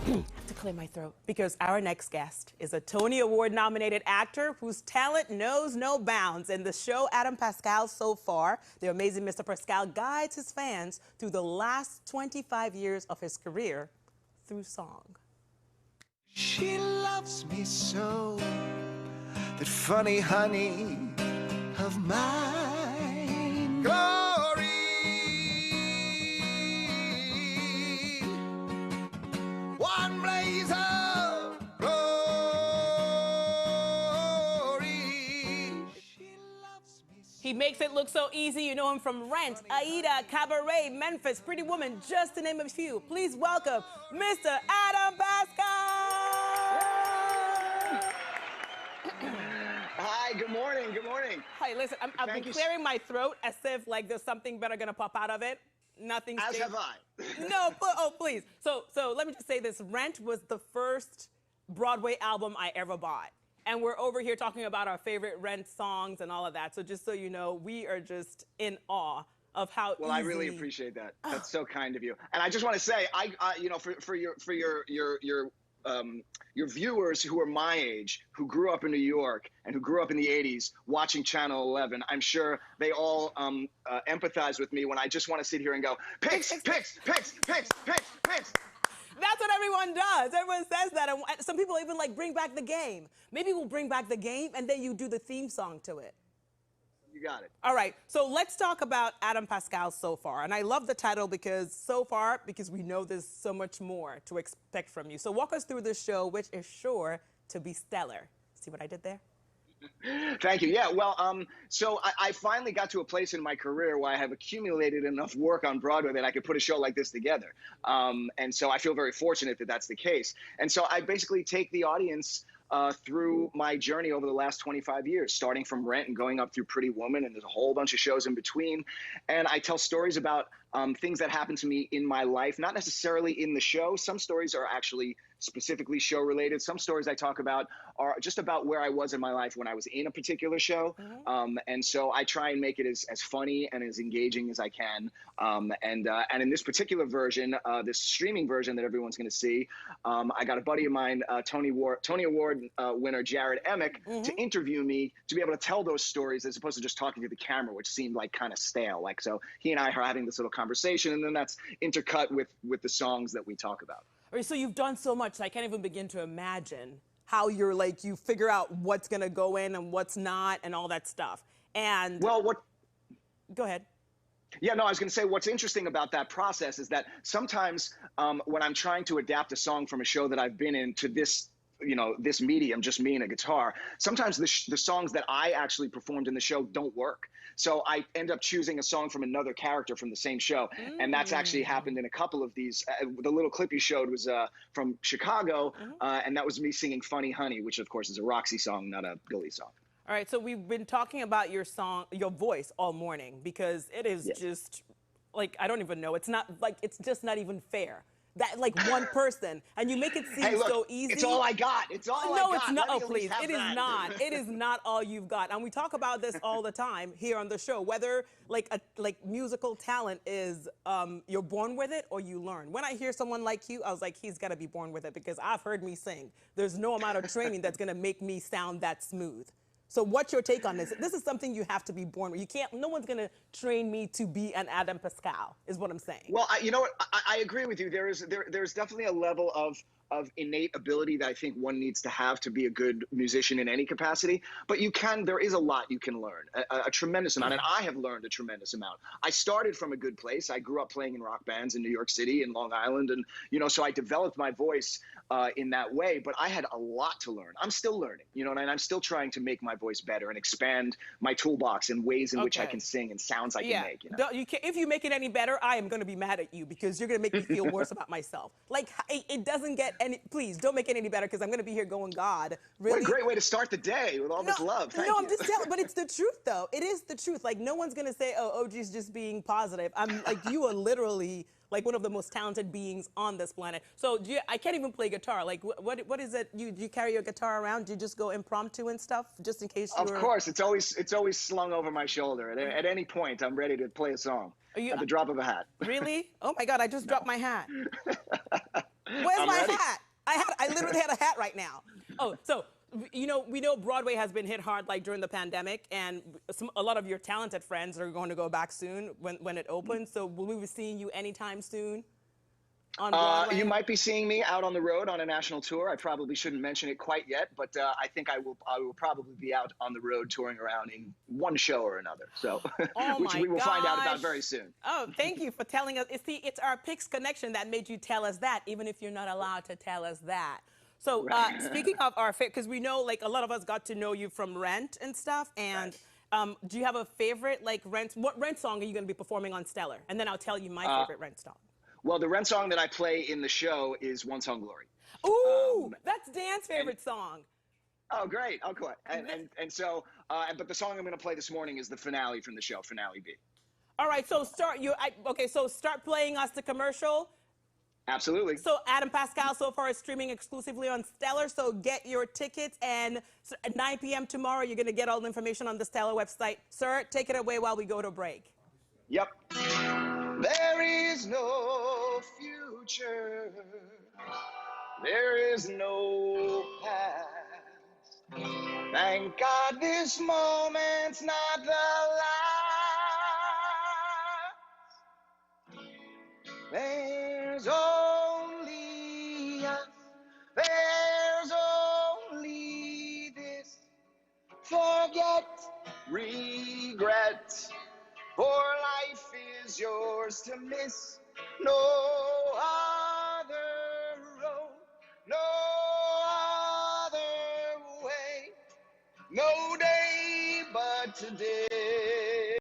To clear my throat because our next guest is a Tony Award nominated actor whose talent knows no bounds. In the show Pascal So Far, the amazing Mr. Pascal guides his fans through the last 25 years of his career through song. She loves me so, that funny honey of mine. Glory, one blaze of glory. She loves me so. He makes it look so easy. You know him from Rent, Aida, Cabaret, Memphis, Pretty Woman, just to name a few. Please welcome Mr. Pascal. Hi, good morning, good morning. Hi, listen, I've been clearing my throat as if like there's something better gonna pop out of it. Nothing's As have I. No, oh please. So let me just say this. Rent was the first Broadway album I ever bought. And we're over here talking about our favorite Rent songs and all of that. So just so you know, we are just in awe of how Well, I really appreciate that. That's so kind of you. And I just want to say, you know, for your viewers who are my age, who grew up in New York and who grew up in the 80s watching Channel 11, I'm sure they all empathize with me when I just want to sit here and go, PIX, PIX, PIX, PIX, PIX, PIX. That's what everyone does. Everyone says that. And some people even like bring back the game. Maybe we'll bring back the game and then you do the theme song to it. You got it. All right, so let's talk about Pascal So Far. And I love the title because so far, because we know there's so much more to expect from you. So walk us through this show, which is sure to be stellar. See what I did there? Thank you. Yeah, well, so I finally got to a place in my career where I have accumulated enough work on Broadway that I could put a show like this together. And so I feel very fortunate that that's the case. And so I basically take the audience through my journey over the last 25 years, starting from Rent and going up through Pretty Woman, and there's a whole bunch of shows in between. And I tell stories about things that happened to me in my life, not necessarily in the show. Some stories are actually specifically show related. Some stories I talk about are just about where I was in my life when I was in a particular show. And so I try and make it as funny and as engaging as I can. And in this particular version, this streaming version that everyone's going to see, I got a buddy of mine, Tony Award winner Jared Emick, to interview me to be able to tell those stories as opposed to just talking to the camera, which seemed like kind of stale. Like, so he and I are having this little conversation, and then that's intercut with the songs that we talk about. All right, so you've done so much, I can't even begin to imagine how you're like, you figure out what's going to go in and what's not and all that stuff. And well, go ahead. Yeah, no, I was going to say what's interesting about that process is that sometimes when I'm trying to adapt a song from a show that I've been in to this, you know, this medium, just me and a guitar, sometimes the songs that I actually performed in the show don't work. So I end up choosing a song from another character from the same show. And that's actually happened in a couple of these. The little clip you showed was from Chicago, and that was me singing Funny Honey, which of course is a Roxy song, not a Billy song. All right, so we've been talking about your song, your voice all morning, because it is just like, I don't even know. It's not like, it's just not even fair. That like one person, and you make it seem so easy. It's all I got. It's all I got. No, it's not. Oh, please. It is not. It is not all you've got. And we talk about this all the time here on the show, whether like musical talent is you're born with it or you learn. When I hear someone like you, I was like, he's got to be born with it, because I've heard me sing. There's no amount of training that's going to make me sound that smooth. So what's your take on this? This is something you have to be born with. You can't, no one's gonna train me to be an Pascal, is what I'm saying. Well, you know what, I agree with you. There's definitely a level of innate ability that I think one needs to have to be a good musician in any capacity. But there is a lot you can learn, a tremendous amount, and I have learned a tremendous amount. I started from a good place. I grew up playing in rock bands in New York City and Long Island, and you know, so I developed my voice in that way, but I had a lot to learn. I'm still learning, you know, and I'm still trying to make my voice better and expand my toolbox in ways in which I can sing and sounds I can make. You know? If you make it any better, I am going to be mad at you, because you're going to make me feel worse about myself. Like, it doesn't get any, please don't make it any better, because I'm going to be here going, God, really? What a great way to start the day with all this love. Thank you. I'm just telling, but it's the truth, though. It is the truth. Like, no one's going to say, oh, OG's just being positive. I'm like, you are literally like one of the most talented beings on this planet. So I can't even play guitar. Like, what is it? You carry your guitar around? Do you just go impromptu and stuff, just in case you're... Of course, it's always slung over my shoulder. At any point, I'm ready to play a song at the drop of a hat. Really? Oh my God, I just dropped my hat. Where's I'm my ready. hat? I literally had a hat right now. Oh, so you know, we know Broadway has been hit hard like during the pandemic, and a lot of your talented friends are going to go back soon when it opens. So will we be seeing you anytime soon on You Broadway? might be seeing me out on the road on a national tour. I probably shouldn't mention it quite yet, but I think I will probably be out on the road touring around in one show or another. So, Oh which my we will find out about gosh. very soon. Oh, thank you for telling us. See, it's our PIX connection that made you tell us that, even if you're not allowed to tell us that. So, speaking of our favorite, because we know, like, a lot of us got to know you from Rent and stuff. And do you have a favorite, like, Rent? What Rent song are you going to be performing on Stellar? And then I'll tell you my favorite Rent song. Well, the Rent song that I play in the show is "Once on Glory." Ooh, that's Dan's And favorite song. oh, great! Oh, cool. And so, but the song I'm going to play this morning is the finale from the show, Finale B. All right, so so start playing us the commercial. Absolutely. So Adam Pascal So Far is streaming exclusively on Stellar, so get your tickets. And at 9 p.m. tomorrow, you're going to get all the information on the Stellar website. Sir, take it away while we go to break. Yep. There is no future. There is no past. Thank God this moment's not the last. There's only us. There's only this. Forget regret. For life is yours to miss. No other road, no other way, no day but today.